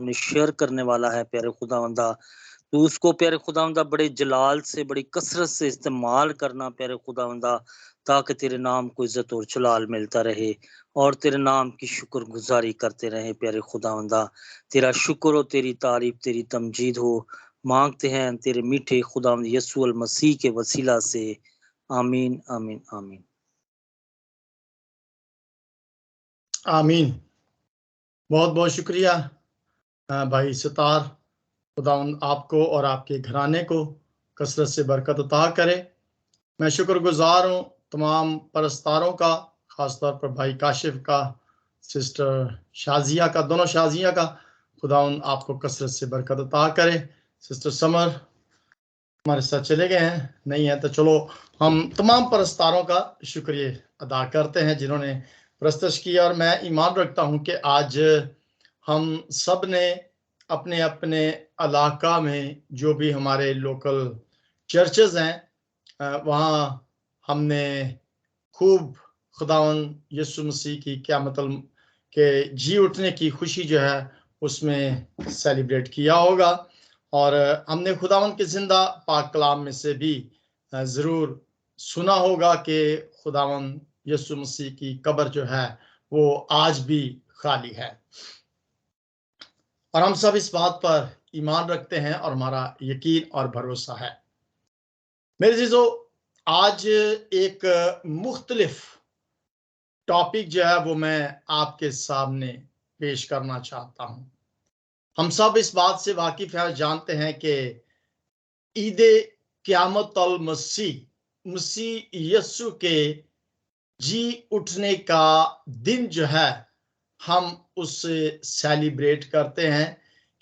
में शेयर करने वाला है प्यारे खुदावंदा। तू उसको प्यारे खुदावंदा बड़े जलाल से, बड़ी कसरत से इस्तेमाल करना प्यारे खुदावंदा, ताकि तेरे नाम को इज्जत और जलाल मिलता रहे और तेरे नाम की शुक्रगुजारी करते रहे प्यारे खुदावंदा। तेरा शुक्र हो, तेरी तारीफ, तेरी तमजीद हो। मांगते हैं तेरे मीठे खुदावंद यीशु अल मसीह के वसीला से। आमीन, आमीन, आमीन। आमीन। बहुत बहुत शुक्रिया भाई सितार। खुदावंद आपको और आपके घराने को कसरत से बरकत अता करे। मैं शुक्रगुजार हूँ तमाम परस्तारों का, खासतौर पर भाई काशिफ का, सिस्टर शाजिया का, दोनों शाजिया का। खुदावंद आपको कसरत से बरकत अता करे। सिस्टर समर हमारे साथ चले गए हैं, नहीं है तो चलो हम तमाम परस्तारों का शुक्रिया अदा करते हैं जिन्होंने प्रस्तुत किया। और मैं ईमान रखता हूं कि आज हम सब ने अपने अपने इलाका में जो भी हमारे लोकल चर्चेस हैं वहाँ हमने खूब खुदावंद यीशु मसीह की क़यामत के जी उठने की खुशी जो है उसमें सेलिब्रेट किया होगा। और हमने खुदावंद के जिंदा पाक कलाम में से भी ज़रूर सुना होगा कि खुदावंद यीशु मसीह की कब्र जो है वो आज भी खाली है। और हम सब इस बात पर ईमान रखते हैं और हमारा यकीन और भरोसा है। मेरे जीजो, आज एक मुख्तलिफ टॉपिक जो है वो मैं आपके सामने पेश करना चाहता हूं। हम सब इस बात से वाकिफ है, जानते हैं कि ईद क़यामत अल मसीह यीशु के जी उठने का दिन जो है हम उससे सेलिब्रेट करते हैं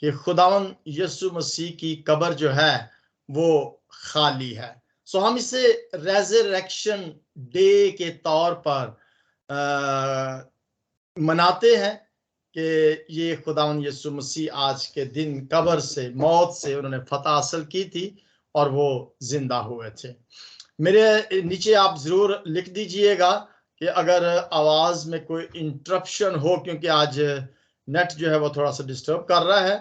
कि खुदावंद यीशु मसीह की कब्र जो है वो खाली है। सो हम इसे रेज़रेक्शन डे के तौर पर मनाते हैं कि ये खुदावंद यीशु मसीह आज के दिन कब्र से, मौत से उन्होंने फतह हासिल की थी और वो जिंदा हुए थे। मेरे नीचे आप जरूर लिख दीजिएगा कि अगर आवाज में कोई इंटरप्शन हो, क्योंकि आज नेट जो है वो थोड़ा सा डिस्टर्ब कर रहा है,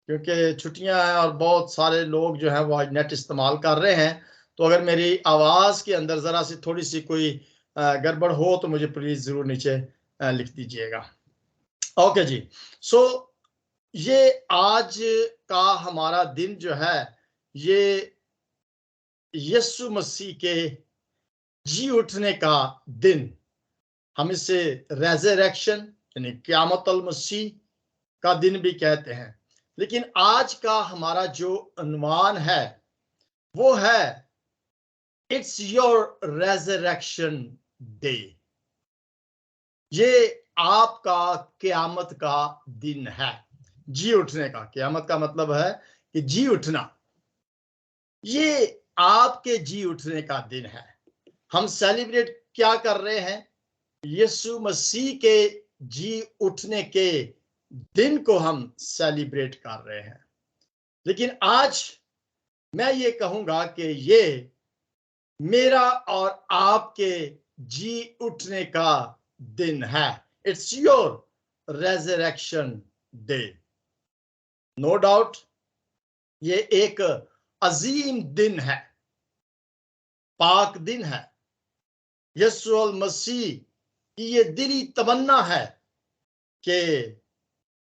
क्योंकि छुट्टियां हैं और बहुत सारे लोग जो हैं वो आज नेट इस्तेमाल कर रहे हैं। तो अगर मेरी आवाज के अंदर जरा सी थोड़ी सी कोई गड़बड़ हो तो मुझे प्लीज जरूर नीचे लिख दीजिएगा। ओके जी। सो ये आज का हमारा दिन जो है ये यीशु मसीह के जी उठने का दिन, हम इसे रेज़रेक्शन यानी क़यामत अल मसीह का दिन भी कहते हैं। लेकिन आज का हमारा जो उन्वान है वो है इट्स योर रेज़रेक्शन डे। ये आपका क़यामत का दिन है, जी उठने का। क़यामत का मतलब है कि जी उठना, ये आपके जी उठने का दिन है। हम सेलिब्रेट क्या कर रहे हैं? यीशु मसीह के जी उठने के दिन को हम सेलिब्रेट कर रहे हैं। लेकिन आज मैं ये कहूंगा कि ये मेरा और आपके जी उठने का दिन है। It's your resurrection day. No doubt ये एक अजीम दिन है, पाक दिन है। यीशु अल मसीह की ये दिली तमन्ना है कि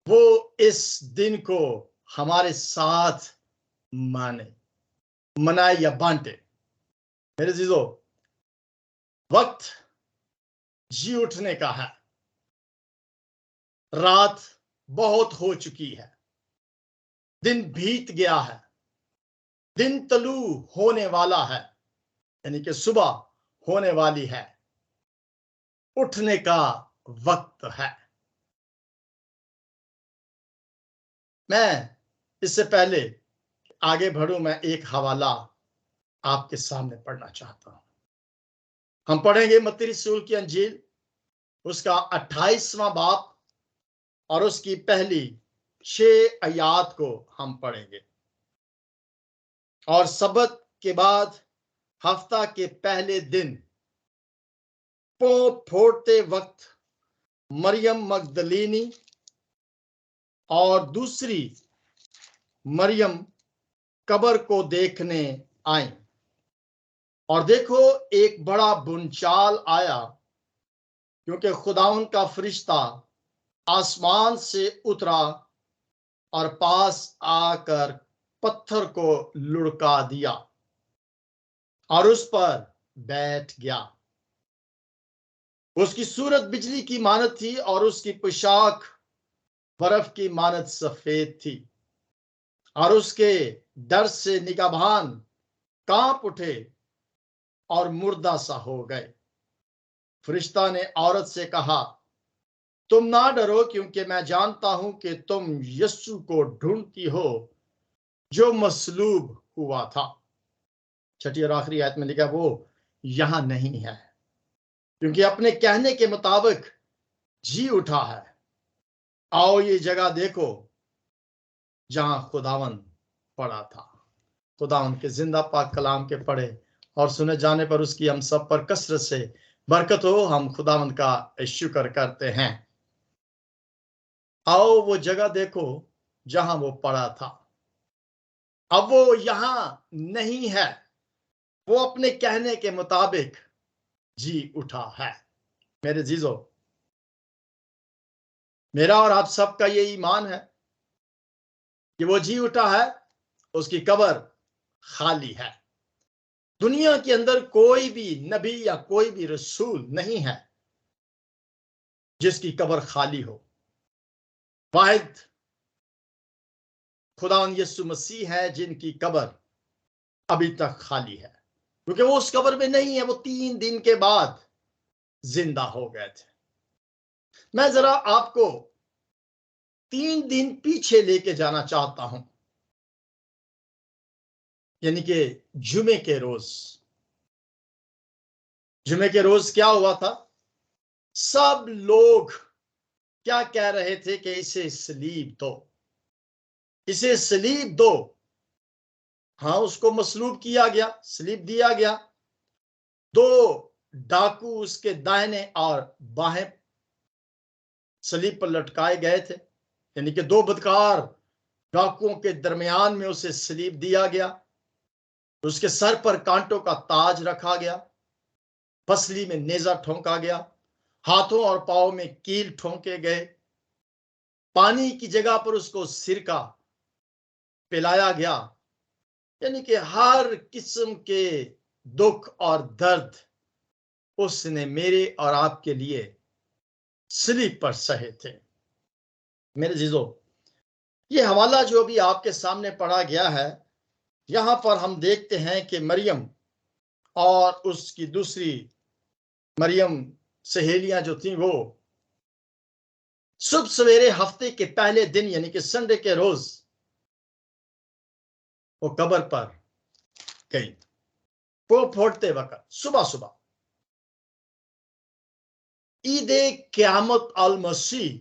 वो इस दिन को हमारे साथ मनाए या बांटे। मेरे जीजो, वक्त जी उठने का है। रात बहुत हो चुकी है, दिन बीत गया है, दिन तलू होने वाला है, यानी कि सुबह होने वाली है, उठने का वक्त है। मैं इससे पहले आगे बढ़ूं, मैं एक हवाला आपके सामने पढ़ना चाहता हूं। हम पढ़ेंगे मत्ती रसूल की अंजील, उसका 28वां बाब और उसकी पहली 6 आयत को हम पढ़ेंगे। और सबत के बाद हफ्ता के पहले दिन पोंछ फोड़ते वक्त मरियम मगदलीनी और दूसरी मरियम कब्र को देखने आई। और देखो, एक बड़ा भूचाल आया, क्योंकि खुदावंद का फरिश्ता आसमान से उतरा और पास आकर पत्थर को लुढ़का दिया और उस पर बैठ गया। उसकी सूरत बिजली की मानद थी और उसकी पोशाक बर्फ की मानद सफेद थी, और उसके डर से निगाहबान कांप उठे और मुर्दा सा हो गए। फरिश्ता ने औरत से कहा, तुम ना डरो, क्योंकि मैं जानता हूं कि तुम यीशु को ढूंढती हो, जो मसलूब हुआ था। छठी और आखिरी आयत में लिखा, वो यहां नहीं है, क्योंकि अपने कहने के मुताबिक जी उठा है। आओ ये जगह देखो जहां खुदावन पड़ा था। खुदावन के जिंदा पाक कलाम के पढ़े और सुने जाने पर उसकी हम सब पर कसरत से बरकत हो। हम खुदावन का शुक्र करते हैं। आओ वो जगह देखो जहां वो पड़ा था। अब वो यहां नहीं है, वो अपने कहने के मुताबिक जी उठा है। मेरे जीजो, मेरा और आप सबका ये ईमान है कि वो जी उठा है, उसकी कब्र खाली है। दुनिया के अंदर कोई भी नबी या कोई भी रसूल नहीं है जिसकी कब्र खाली हो। वाहिद खुदावंद यीशु मसीह है जिनकी कब्र अभी तक खाली है, क्योंकि वो उस कब्र में नहीं है। वो 3 दिन के बाद जिंदा हो गए थे। मैं जरा आपको 3 दिन पीछे लेके जाना चाहता हूं, यानी कि जुमे के रोज। जुमे के रोज क्या हुआ था? सब लोग क्या कह रहे थे कि इसे सलीब दो, इसे सलीब दो। हाँ, उसको मसलूब किया गया, सलीब दिया गया। 2 डाकू उसके दाहिने और बाएं सलीब पर लटकाए गए थे, यानी कि 2 बदकार डाकुओं के दरमियान में उसे सलीब दिया गया। उसके सर पर कांटों का ताज रखा गया, पसली में नेजा ठोंका गया, हाथों और पांव में कील ठोंके गए, पानी की जगह पर उसको सिरका पिलाया गया। यानी कि हर किस्म के दुख और दर्द उसने मेरे और आपके लिए सलीब पर सहे थे। मेरे जीजो, ये हवाला जो अभी आपके सामने पढ़ा गया है, यहां पर हम देखते हैं कि मरियम और उसकी दूसरी मरियम सहेलियां जो थी, वो सुबह सवेरे हफ्ते के पहले दिन यानी कि संडे के रोज वो कब्र पर गई। वो फोड़ते वक्त सुबह सुबह ईद क़यामत अल मसीह,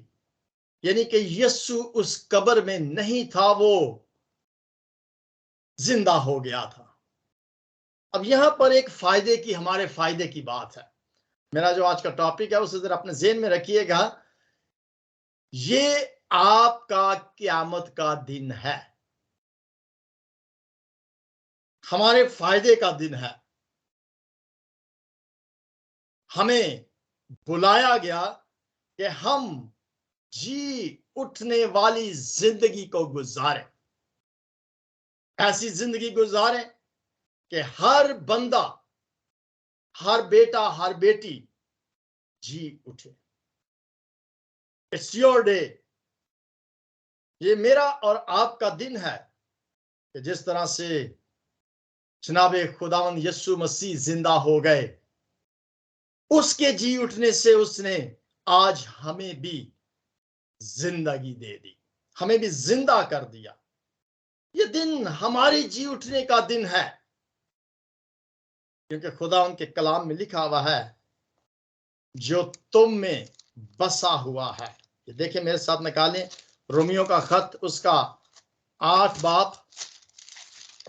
यानी कि यीशु उस कब्र में नहीं था, वो जिंदा हो गया था। अब यहां पर एक फायदे की, हमारे फायदे की बात है। मेरा जो आज का टॉपिक है उसे जरा अपने ज़हन में रखिएगा। ये आपका क़यामत का दिन है, हमारे फायदे का दिन है। हमें बुलाया गया कि हम जी उठने वाली जिंदगी को गुजारें, ऐसी जिंदगी गुजारें कि हर बंदा, हर बेटा, हर बेटी जी उठे। It's your day. ये मेरा और आपका दिन है कि जिस तरह से जनाबे खुदावंद यीशु मसीह जिंदा हो गए, उसके जी उठने से उसने आज हमें भी जिंदगी दे दी, हमें भी जिंदा कर दिया। ये दिन हमारी जी उठने का दिन है, क्योंकि खुदा उनके कलाम में लिखा हुआ है, जो तुम में बसा हुआ है। ये देखिए, मेरे साथ निकालें रोमियो का खत, उसका 8 बाब,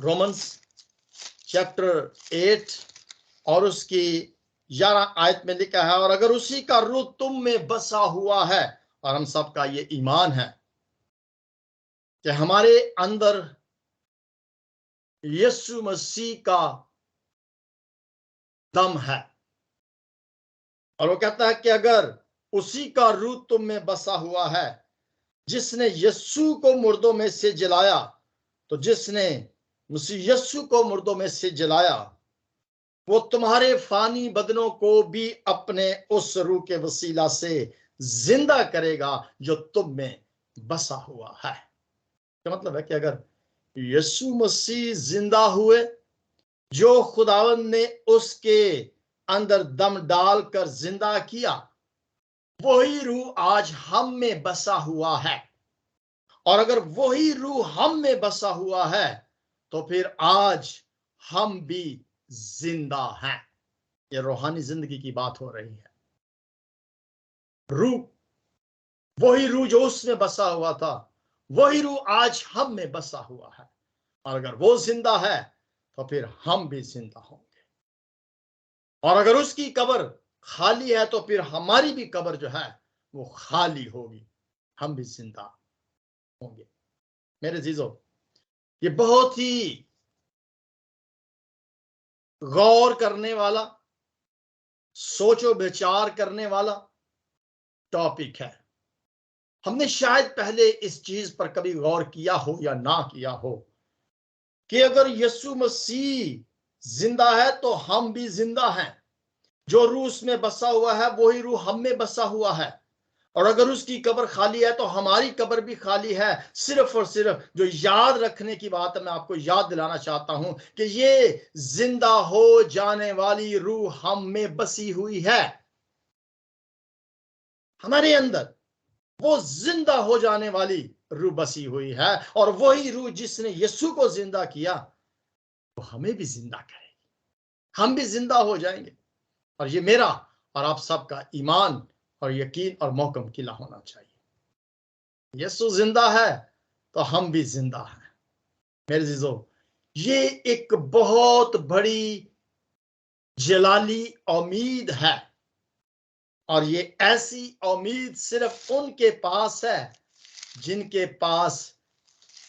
रोमन्स चैप्टर 8 और उसकी 11 आयत में लिखा है, और अगर उसी का रूह तुम में बसा हुआ है, और हम सबका ये ईमान है कि हमारे अंदर यीशु मसीह का दम है। और वो कहता है कि अगर उसी का रूह तुम में बसा हुआ है, जिसने यीशु को मुर्दों में से जलाया, तो जिसने मसीह यीशु को मुर्दों में से जलाया, वो तुम्हारे फानी बदनों को भी अपने उस रूह के वसीला से जिंदा करेगा जो तुम में बसा हुआ है। क्या मतलब है कि अगर यीशु मसीह जिंदा हुए, जो खुदावंद ने उसके अंदर दम डालकर जिंदा किया, वही रूह आज हम में बसा हुआ है। और अगर वही रूह हम में बसा हुआ है, तो फिर आज हम भी जिंदा हैं। ये रूहानी जिंदगी की बात हो रही है। रूह, वही रूह जो उसमें बसा हुआ था, वही रूह आज हम में बसा हुआ है। और अगर वो जिंदा है, तो फिर हम भी जिंदा होंगे। और अगर उसकी कब्र खाली है, तो फिर हमारी भी कब्र जो है वो खाली होगी, हम भी जिंदा होंगे। मेरे जीजों, ये बहुत ही गौर करने वाला, सोचो विचार करने वाला टॉपिक है। हमने शायद पहले इस चीज पर कभी गौर किया हो या ना किया हो कि अगर यीशु मसीह जिंदा है तो हम भी जिंदा हैं। जो रूह उसमें बसा हुआ है, वही रूह हम में बसा हुआ है। और अगर उसकी कब्र खाली है, तो हमारी कब्र भी खाली है। सिर्फ और सिर्फ जो याद रखने की बात है, मैं आपको याद दिलाना चाहता हूं कि ये जिंदा हो जाने वाली रूह हम में बसी हुई है। हमारे अंदर वो जिंदा हो जाने वाली रूह बसी हुई है। और वही रूह जिसने यीशु को जिंदा किया, वो हमें भी जिंदा करेगी। हम भी जिंदा हो जाएंगे। और ये मेरा और आप सबका ईमान और यकीन और मोहकम किला होना चाहिए। यीशु जिंदा है तो हम भी जिंदा हैं। मेरे जीजों, ये एक बहुत बड़ी जलाली उम्मीद है। और ये ऐसी उम्मीद सिर्फ उनके पास है जिनके पास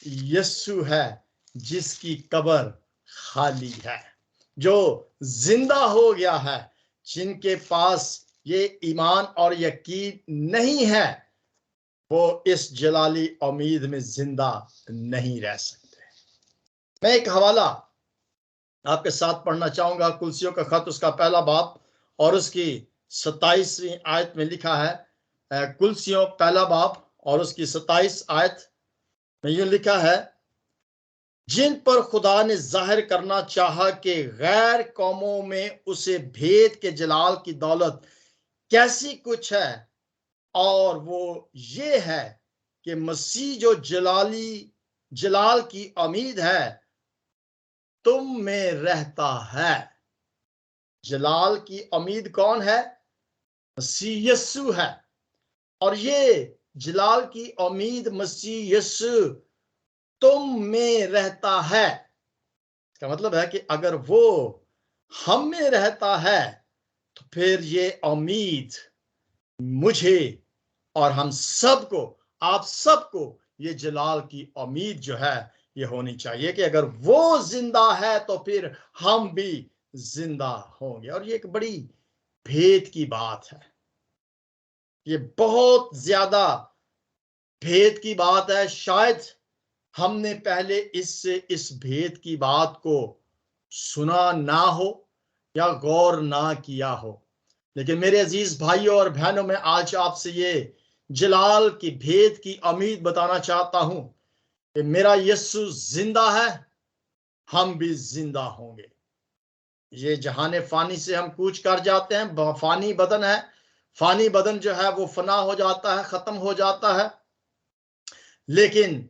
यीशु है, जिसकी कब्र खाली है, जो जिंदा हो गया है। जिनके पास ये ईमान और यकीन नहीं है, वो इस जलाली उम्मीद में जिंदा नहीं रह सकते। मैं एक हवाला आपके साथ पढ़ना चाहूंगा, कुलसियों का खत, उसका पहला बाब और उसकी 27वीं आयत में लिखा है। कुलसियों पहला बाब और उसकी 27 आयत में यूं लिखा है, जिन पर खुदा ने जाहिर करना चाहा कि गैर कौमों में उसे भेद के जलाल की दौलत कैसी कुछ है, और वो ये है कि मसीह जो जलाल की उम्मीद है, तुम में रहता है। जलाल की उम्मीद कौन है? मसीह यीशु है। और ये जलाल की उम्मीद मसीह यीशु तुम में रहता है। इसका मतलब है कि अगर वो हम में रहता है, तो फिर ये उम्मीद मुझे और हम सबको, आप सबको, ये जलाल की उम्मीद जो है ये होनी चाहिए कि अगर वो जिंदा है तो फिर हम भी जिंदा होंगे। और ये एक बड़ी भेद की बात है। ये बहुत ज्यादा भेद की बात है। शायद हमने पहले इस भेद की बात को सुना ना हो या गौर ना किया हो। लेकिन मेरे अजीज भाइयों और बहनों, मैं आज आपसे ये जलाल की भेद की उम्मीद बताना चाहता हूं कि मेरा यीशु जिंदा है, हम भी जिंदा होंगे। ये जहाने फानी से हम कूच कर जाते हैं, फानी बदन है। फानी बदन जो है वो फना हो जाता है, खत्म हो जाता है। लेकिन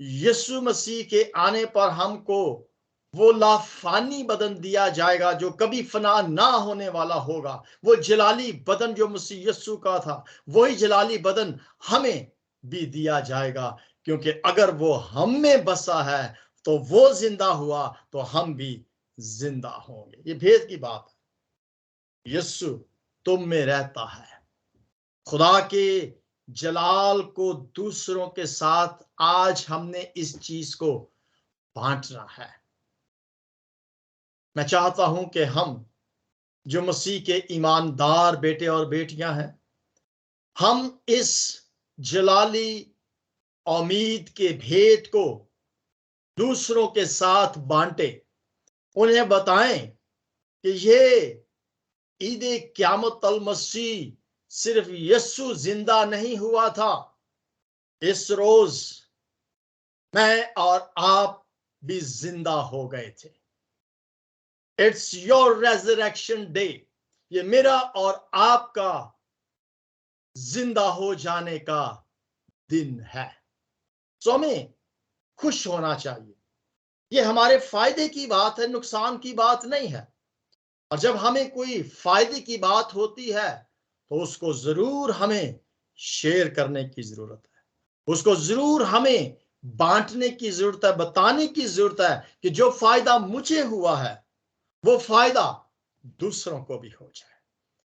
यीशु मसीह के आने पर हमको वो लाफानी बदन दिया जाएगा जो कभी फना ना होने वाला होगा। वो जलाली बदन जो मसीह यीशु का था, वही जलाली बदन हमें भी दिया जाएगा। क्योंकि अगर वो हम में बसा है तो वो जिंदा हुआ, तो हम भी जिंदा होंगे। ये भेद की बात है। यीशु तुम में रहता है। खुदा के जलाल को दूसरों के साथ आज हमने इस चीज को बांटना है। मैं चाहता हूं कि हम जो मसीह के ईमानदार बेटे और बेटियां हैं, हम इस जलाली उम्मीद के भेद को दूसरों के साथ बांटे, उन्हें बताएं कि ये ईद क़यामत अल मसीह सिर्फ यीशु जिंदा नहीं हुआ था, इस रोज मैं और आप भी जिंदा हो गए थे। It's your resurrection day. ये मेरा और आपका जिंदा हो जाने का दिन है। सो हमें खुश होना चाहिए। ये हमारे फायदे की बात है, नुकसान की बात नहीं है। और जब हमें कोई फायदे की बात होती है तो उसको जरूर हमें शेयर करने की जरूरत है, उसको जरूर हमें बांटने की जरूरत है, बताने की जरूरत है कि जो फायदा मुझे हुआ है वो फायदा दूसरों को भी हो जाए।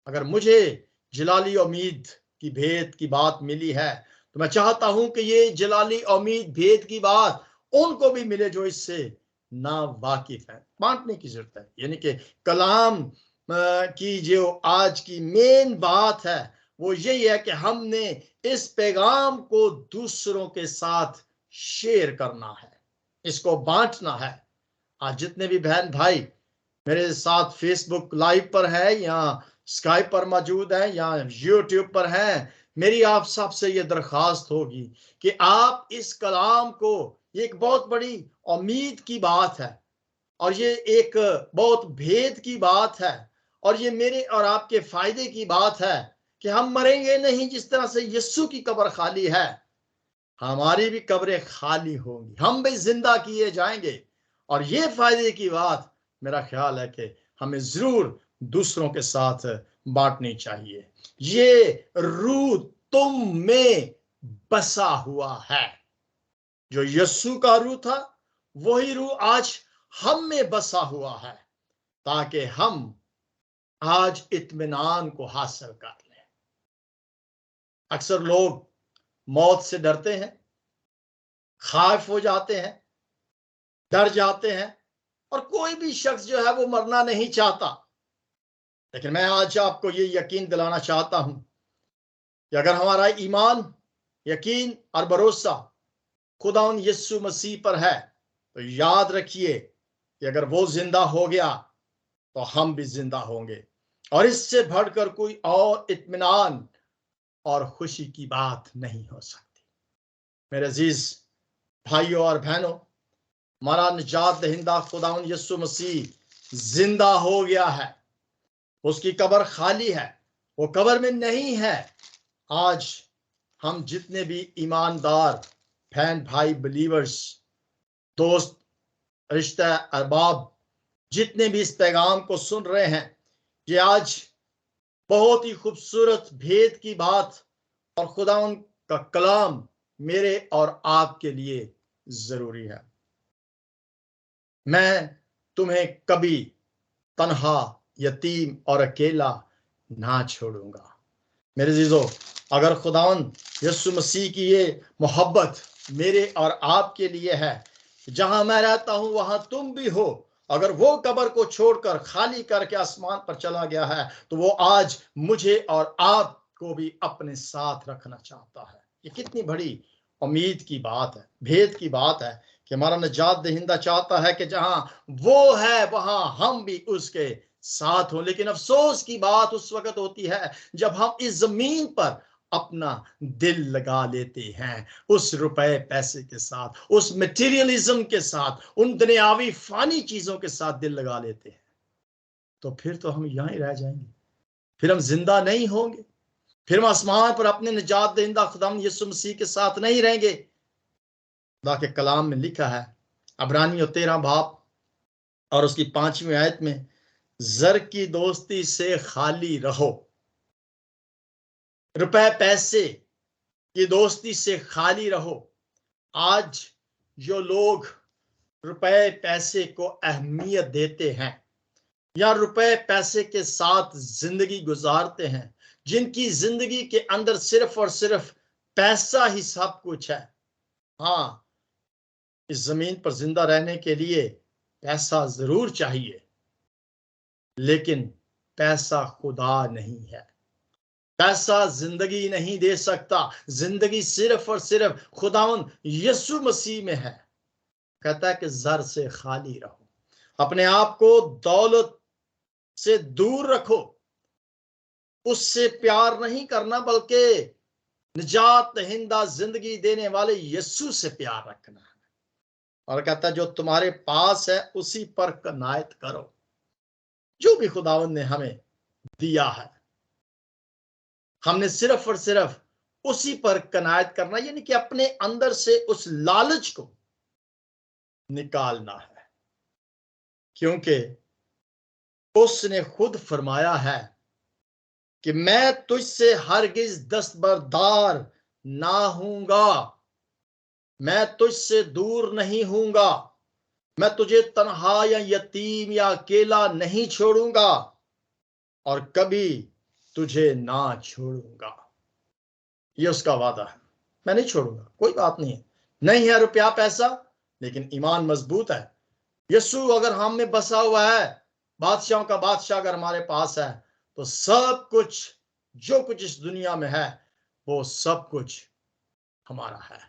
अगर मुझे जलाली उम्मीद की भेद की बात मिली है तो मैं चाहता हूं कि ये जलाली उम्मीद भेद की बात उनको भी मिले जो इससे ना वाकिफ है। बांटने की जरूरत है। यानी कि कलाम की जो आज की मेन बात है वो यही है कि हमने इस पैगाम को दूसरों के साथ शेयर करना है, इसको बांटना है। आज जितने भी बहन भाई मेरे साथ फेसबुक लाइव पर है या स्काइप पर मौजूद है या यूट्यूब पर है, मेरी आप सबसे ये दरखास्त होगी कि आप इस कलाम को, ये एक बहुत बड़ी उम्मीद की बात है और ये एक बहुत भेद की बात है और ये मेरे और आपके फायदे की बात है कि हम मरेंगे नहीं। जिस तरह से यीशु की कब्र खाली है, हमारी भी कब्रें खाली होंगी, हम भी जिंदा किए जाएंगे। और ये फायदे की बात मेरा ख्याल है कि हमें जरूर दूसरों के साथ बांटनी चाहिए। ये रूह तुम में बसा हुआ है। जो यीशु का रूह था वही रूह आज हम में बसा हुआ है, ताकि हम आज इत्मीनान को हासिल कर लें। अक्सर लोग मौत से डरते हैं, खाइफ हो जाते हैं, डर जाते हैं और कोई भी शख्स जो है वो मरना नहीं चाहता। लेकिन मैं आज आपको ये यकीन दिलाना चाहता हूं कि अगर हमारा ईमान, यकीन और भरोसा खुदावंद यीशु मसीह पर है तो याद रखिए कि अगर वो जिंदा हो गया तो हम भी जिंदा होंगे। और इससे बढ़कर कोई और इत्मीनान और खुशी की बात नहीं हो सकती। मेरे अजीज भाइयों और बहनों, हमारा निजात दहिंदा खुदावंद यीशु मसीह जिंदा हो गया है। उसकी कब्र खाली है, वो कब्र में नहीं है। आज हम जितने भी ईमानदार बहन भाई, बिलीवर्स, दोस्त, रिश्ता अहबाब जितने भी इस पैगाम को सुन रहे हैं, ये आज बहुत ही खूबसूरत भेद की बात और खुदावंद का कलाम मेरे और आपके लिए जरूरी है। मैं तुम्हें कभी तन्हा, यतीम और अकेला ना छोड़ूंगा। मेरे जीजो, अगर खुदावंद यीशु मसीह की ये मोहब्बत मेरे और आपके लिए है, जहां मैं रहता हूं वहां तुम भी हो, अगर वो कब्र को छोड़कर खाली करके आसमान पर चला गया है तो वो आज मुझे और आपको भी अपने साथ रखना चाहता है। ये कितनी बड़ी उम्मीद की बात है, भेद की बात है कि हमारा निजात दहिंदा चाहता है कि जहां वो है वहां हम भी उसके साथ हो। लेकिन अफसोस की बात उस वक्त होती है जब हम इस जमीन पर अपना दिल लगा लेते हैं उस रुपए पैसे के साथ, उस मटेरियलिज्म के साथ, उन दुनियावी फानी चीजों के साथ दिल लगा लेते हैं, तो फिर तो हम यहां ही रह जाएंगे, फिर हम जिंदा नहीं होंगे, फिर हम आसमान पर अपने निजात दहिंदा खुदावंद यीशु मसीह के साथ नहीं रहेंगे। खुदा के कलाम में लिखा है, अब्रानियों 13 बाब और उसकी 5वीं आयत में, जर की दोस्ती से खाली रहो, रुपए पैसे की दोस्ती से खाली रहो। आज जो लोग रुपए पैसे को अहमियत देते हैं या रुपए पैसे के साथ जिंदगी गुजारते हैं, जिनकी जिंदगी के अंदर सिर्फ और सिर्फ पैसा ही सब कुछ है। हाँ, इस जमीन पर जिंदा रहने के लिए पैसा जरूर चाहिए, लेकिन पैसा खुदा नहीं है। पैसा जिंदगी नहीं दे सकता। जिंदगी सिर्फ और सिर्फ खुदावंद यीशु मसीह में है। कहता है कि जर से खाली रहो, अपने आप को दौलत से दूर रखो, उससे प्यार नहीं करना, बल्कि निजात दहिंदा जिंदगी देने वाले यीशु से प्यार रखना है। और कहता है जो तुम्हारे पास है उसी पर कनायत करो। जो भी खुदावंद ने हमें दिया है, हमने सिर्फ और सिर्फ उसी पर कनायत करना, यानी कि अपने अंदर से उस लालच को निकालना है, क्योंकि उसने खुद फरमाया है कि मैं तुझसे हरगिज दस्तबरदार ना हूंगा, मैं तुझसे दूर नहीं हूंगा, मैं तुझे तन्हा या यतीम या अकेला नहीं छोड़ूंगा और कभी तुझे ना छोड़ूंगा। ये उसका वादा है, मैं नहीं छोड़ूंगा। कोई बात नहीं है रुपया पैसा, लेकिन ईमान मजबूत है। यीशु अगर हम में बसा हुआ है, बादशाहों का बादशाह अगर हमारे पास है, तो सब कुछ जो कुछ इस दुनिया में है वो सब कुछ हमारा है।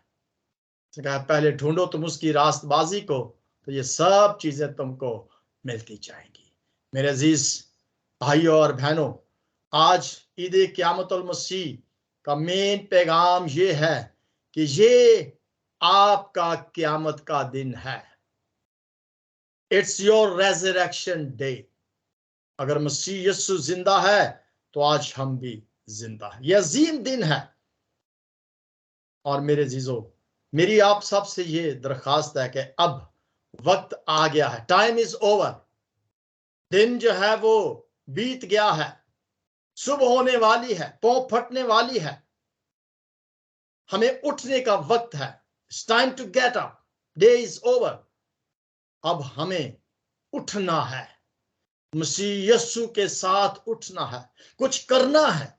कहा पहले ढूंढो तुम उसकी रास्तबाजी को, तो ये सब चीजें तुमको मिलती जाएंगी। मेरे अजीज भाइयों और बहनों, आज ईद क़यामतुल मसीह का मेन पैगाम ये है कि ये आपका क़यामत का दिन है। It's your resurrection day. अगर मसीह यीशु जिंदा है तो आज हम भी जिंदा है। यह अजीम दिन है। और मेरे जीजो, मेरी आप सबसे ये दरखास्त है कि अब वक्त आ गया है। Time is over. दिन जो है वो बीत गया है। सुबह होने वाली है, पौ फटने वाली है। हमें उठने का वक्त है। It's time to get up. Day is over. अब हमें उठना है, मसीह यीशु के साथ उठना है, कुछ करना है।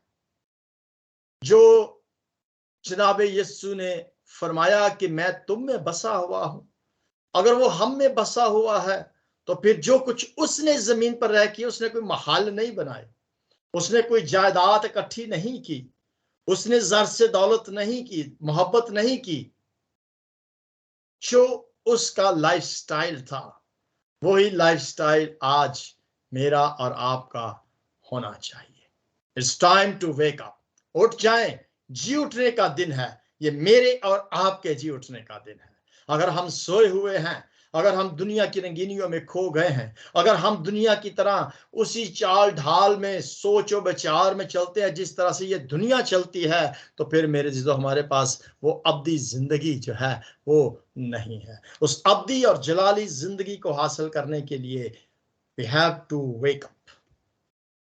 जो जनाबे यीशु ने फरमाया कि मैं तुम में बसा हुआ हूं, अगर वो हम में बसा हुआ है तो फिर जो कुछ उसने जमीन पर रह किया, उसने कोई महल नहीं बनाए, उसने कोई जायदाद इकट्ठी नहीं की, उसने जर से दौलत नहीं की, मोहब्बत नहीं की। जो उसका लाइफस्टाइल था, वही लाइफस्टाइल आज मेरा और आपका होना चाहिए। It's time to wake up. उठ जाएं। जी उठने का दिन है। ये मेरे और आपके जी उठने का दिन है। अगर हम सोए हुए हैं, अगर हम दुनिया की रंगीनियों में खो गए हैं, अगर हम दुनिया की तरह उसी चाल ढाल में सोचो विचार में चलते हैं जिस तरह से ये दुनिया चलती है, तो फिर मेरे जीजो हमारे पास वो अब्दी जिंदगी जो है वो नहीं है। उस अब्दी और जलाली जिंदगी को हासिल करने के लिए we have to wake up.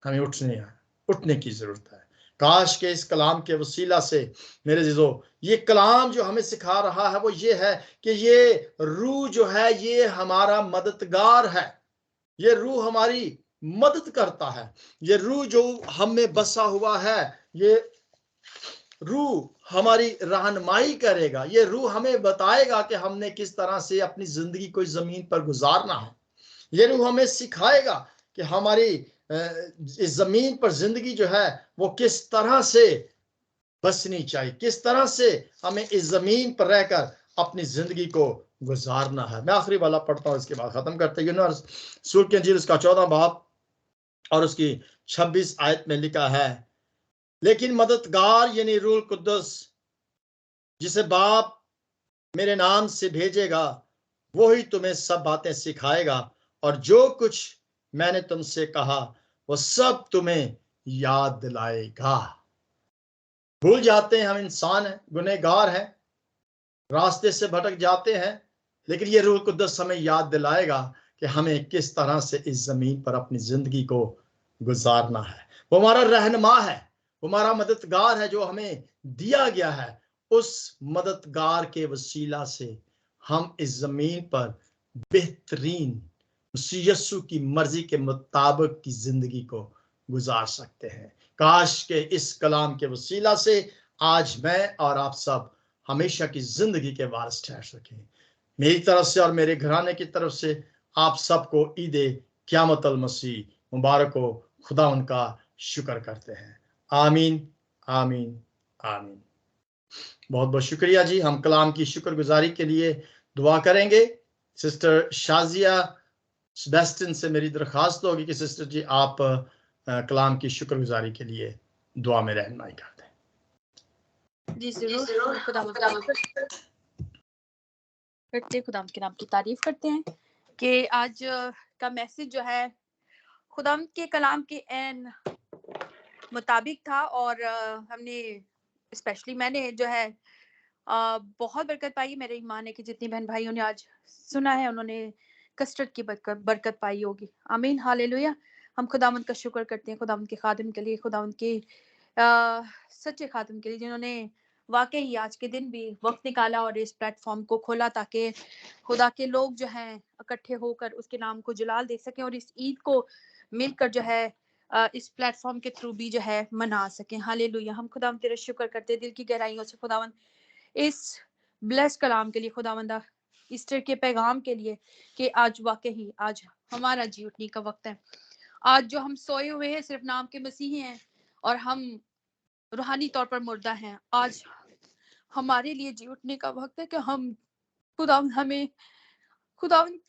हमें उठने की जरूरत है। काश के इस कलाम के वसीला से मेरे जीजो, ये कलाम जो हमें सिखा रहा है वो ये है कि ये रूह जो है ये हमारा मददगार है। ये रूह हमारी मदद करता है। ये रूह जो हम में बसा हुआ है, ये रूह हमारी रहनुमाई करेगा। ये रूह हमें बताएगा कि हमने किस तरह से अपनी जिंदगी को इस जमीन पर गुजारना है। ये रूह हमें सिखाएगा कि हमारी इस जमीन पर जिंदगी जो है वो किस तरह से बसनी चाहिए, किस तरह से हमें इस जमीन पर रहकर अपनी जिंदगी को गुजारना है। मैं आखिरी वाला पढ़ता हूं, इसके बाद खत्म करते हैं। सूर के इंजील उसका 14 बाब और उसकी 26 आयत में लिखा है, लेकिन मददगार यानी रूह कुद्दुस जिसे बाप मेरे नाम से भेजेगा, वो ही तुम्हें सब बातें सिखाएगा और जो कुछ मैंने तुमसे कहा वो सब तुम्हें याद दिलाएगा। भूल जाते हैं, हम इंसान हैं, गुनहगार हैं, रास्ते से भटक जाते हैं, लेकिन ये रूह कुद्दुस हमें याद दिलाएगा कि हमें किस तरह से इस जमीन पर अपनी जिंदगी को गुजारना है। वो हमारा रहनुमा है, वो हमारा मददगार है जो हमें दिया गया है। उस मददगार के वसीला से हम इस जमीन पर बेहतरीन यीशु की मर्जी के मुताबिक की जिंदगी को गुजार सकते हैं। काश के इस कलाम के वसीला से आज मैं और आप सब हमेशा की जिंदगी के वारिस ठहर सकें। मेरी तरफ से और मेरे घराने की तरफ से आप सबको ईद क़यामत अल मसीह मुबारक हो। खुदा उनका शुक्र करते हैं। आमीन, आमीन, आमीन। बहुत बहुत शुक्रिया जी। हम कलाम की शुक्रगुजारी के लिए दुआ करेंगे। सिस्टर शाजिया सेबेस्टियन से मेरी दरखास्त होगी कि सिस्टर जी आप कलाम की शुक्रगुजारी के लिए दुआ में रहनुमाई कर दें। जी जरूर। खुदा के नाम की तारीफ करते हैं कि आज का मैसेज जो है खुदा के कलाम के एन मुताबिक था और हमने स्पेशली मैंने जो है बहुत बरकत पाई। मेरे ईमान है कि जितनी बहन भाइयों ने आज सुना है उन्होंने कस्टर्ड की बरकत पाई होगी। आमीन, हालेलुया। हम खुदावंद का शुक्र करते हैं खुदावंद के खादिम के लिए, खुदावंद के सच्चे खादिम के लिए जिन्होंने वाकई आज के दिन भी वक्त निकाला और इस प्लेटफॉर्म को खोला ताकि खुदा के लोग जो हैं इकट्ठे होकर उसके नाम को जलाल दे सकें और इस ईद को मिलकर जो है इस प्लेटफॉर्म के थ्रू भी जो है मना सकें। हालेलुया। हम खुदावंद तेरा शुक्र करते हैं दिल की गहराइयों से खुदावंद इस ब्लेस कलाम के लिए, खुदावंदा ईस्टर के पैगाम के लिए कि आज वाकई आज हमारा जी उठने का वक्त है। आज जो हम सोए हुए हैं सिर्फ नाम के मसीही हैं और हम रूहानी तौर पर मुर्दा हैं। आज हमारे लिए जी उठने का वक्त है कि हम खुदावंद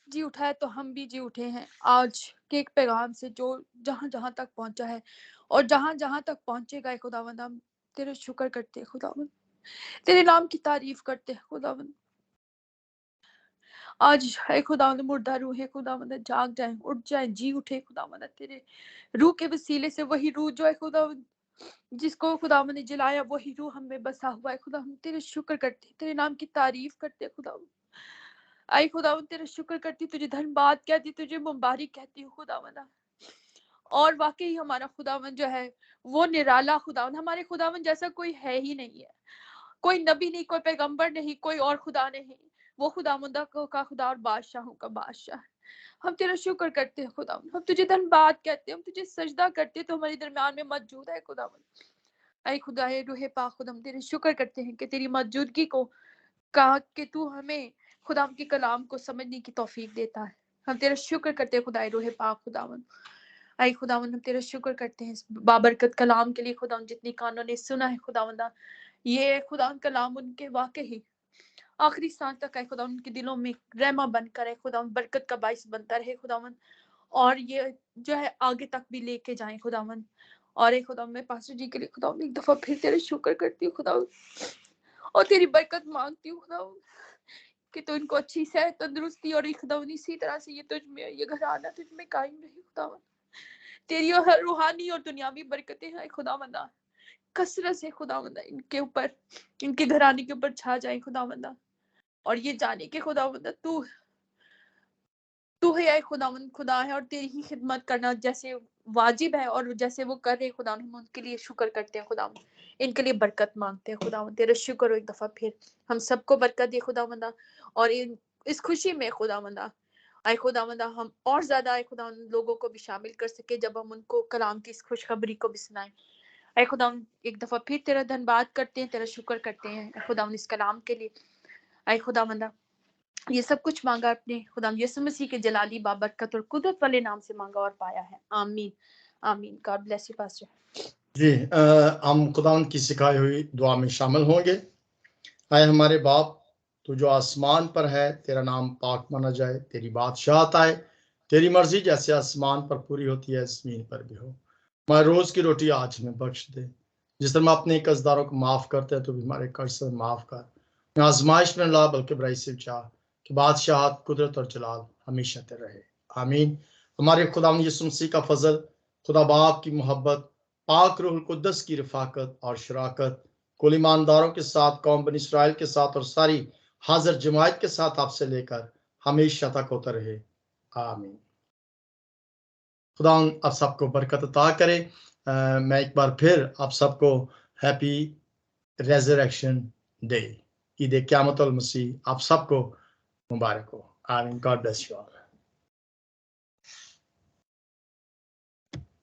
जी उठाए तो हम भी जी उठे हैं आज के एक पैगाम से जो जहां जहां तक पहुंचा है और जहां जहां तक पहुंचेगा। खुदावंद हम तेरे शुक्र करते हैं, खुदावंद तेरे नाम की तारीफ करते हैं खुदावंद। आज है खुदावंद मुर्दा रूह है खुदावंद जाग जाए, उठ जाए, जी उठे खुदावंद तेरे रूह के वसीले से। वही रूह जो है खुदावंद जिसको खुदावंद ने जलाया वही रूह हम में बसा हुआ है। खुदावंद तेरे शुक्र करते, तेरे नाम की तारीफ करते खुदावंद। आई खुदावंद तेरा शुक्र करती, तुझे धन्यवाद कहती, तुझे मुबारक कहती हूँ खुदावंद। और वाकई हमारा खुदावंद जो है वो निराला खुदावंद, हमारे खुदावंद जैसा कोई है ही नहीं है। कोई नबी नहीं, कोई पैगंबर नहीं, कोई और खुदा नहीं। वो खुदावंदा का खुदा और बादशाहों का बादशाह। हम तेरा शुक्र करते हैं खुदावंद, हम तुझे धन्यवाद कहते हैं, हम तुझे सजदा करते हैं तो हमारे दरमियान में मौजूद है खुदावंद। ऐ खुदा है रूह पाक खुदा, हम तेरे शुक्र करते हैं कि तेरी मौजूदगी को कहा कि तू हमें खुदा के कलाम को समझने की तौफीक देता है। हम तेरा शुक्र करते हैं खुदा रूह पाक खुदावंद। ऐ खुदावंद हम तेरा शुक्र करते हैं इस बाबरकत कलाम के लिए खुदावंद। जितनी कानों ने सुना है खुदावंदा, ये खुदा कलाम उनके वाकई आखिरी सांस तक है खुदा उनके दिलों में रहमा बनकर है खुदावंद, बरकत का बाइस बनता रहे खुदावंद। और ये जो है आगे तक भी लेके जाए खुदावंद। और एक खुदा मैं पास्टर जी के लिए खुदावंद एक दफा फिर तेरे शुक्र करती हूँ खुदावंद और तेरी बरकत मांगती हूँ खुदावंद कि तू इनको अच्छी सेहत तंदुरुस्ती और खुदावंद इसी तरह से ये तुझ में ये घराना तुझ में कायम रहे खुदावंद। तेरी हर रूहानी और दुनियावी बरकतें हैं खुदावंदा कसरत से खुदावंदा इनके ऊपर, इनके घराने के ऊपर छा जाए खुदावंदा। और ये जाने के खुदावंदा तू है खुदावंद, खुदा है और तेरी ही खिदमत करना जैसे वाजिब है और जैसे वो कर रहे खुदावंद, हम उनके लिए शुक्र करते हैं खुदावंद, इनके लिए बरकत मांगते हैं खुदावंद। तेरा शुक्र हो एक दफा फिर हम सबको बरकत दे खुदावंदा। और इस खुशी में खुदावंदा आए खुदावंदा हम और ज्यादा आए खुदावंद लोगों को भी शामिल कर सके जब हम उनको कलाम की इस खुशखबरी को भी सुनाएं। आए खुदावंद एक दफा फिर तेरा धन्यवाद करते हैं, तेरा शुक्र करते हैं खुदावंद इस कलाम के लिए। आए खुदावंदा ये सब कुछ मांगा अपने खुदा यीशु मसीह के जलाली बाबरकत और कुदरत वाले नाम से मांगा और पाया है। आमीन, आमीन। गॉड ब्लेस यू पास्टर जी। हम खुदावंद की सिखाई हुई दुआ में शामिल होंगे। आए हमारे बाप, तू जो आसमान पर है, तेरा नाम पाक माना जाए, तेरी बादशाहत आए, तेरी मर्जी जैसे आसमान पर पूरी होती है जमीन पर भी हो। हमारे रोज की रोटी आज हमें बख्श दे, जिस तरह हम अपने कर्जदारों को माफ करते हैं तो भी हमारे कर्ज से माफ कर। आजमाइश में ला बल्कि बुराई से बचा, कि बादशाहत कुदरत और जलाल हमेशा तेरे रहे। आमीन। हमारे खुदावंद यीशु मसीह का फजल, खुदा बाप की मोहब्बत, पाक रूह कुद्दस की रफाकत और शराकत कुल ईमानदारों के साथ, कौम बनी इस्राइल के साथ और सारी हाजिर जमात के साथ आपसे लेकर हमेशा तक होता रहे। आमीन। खुदा आप सबको बरकत अता करे। मैं एक बार फिर आप सबको हैप्पी रेजरेक्शन डे, ईद क़यामत अल मसीह आप सबको मुबारक हो। आमीन। God bless you all.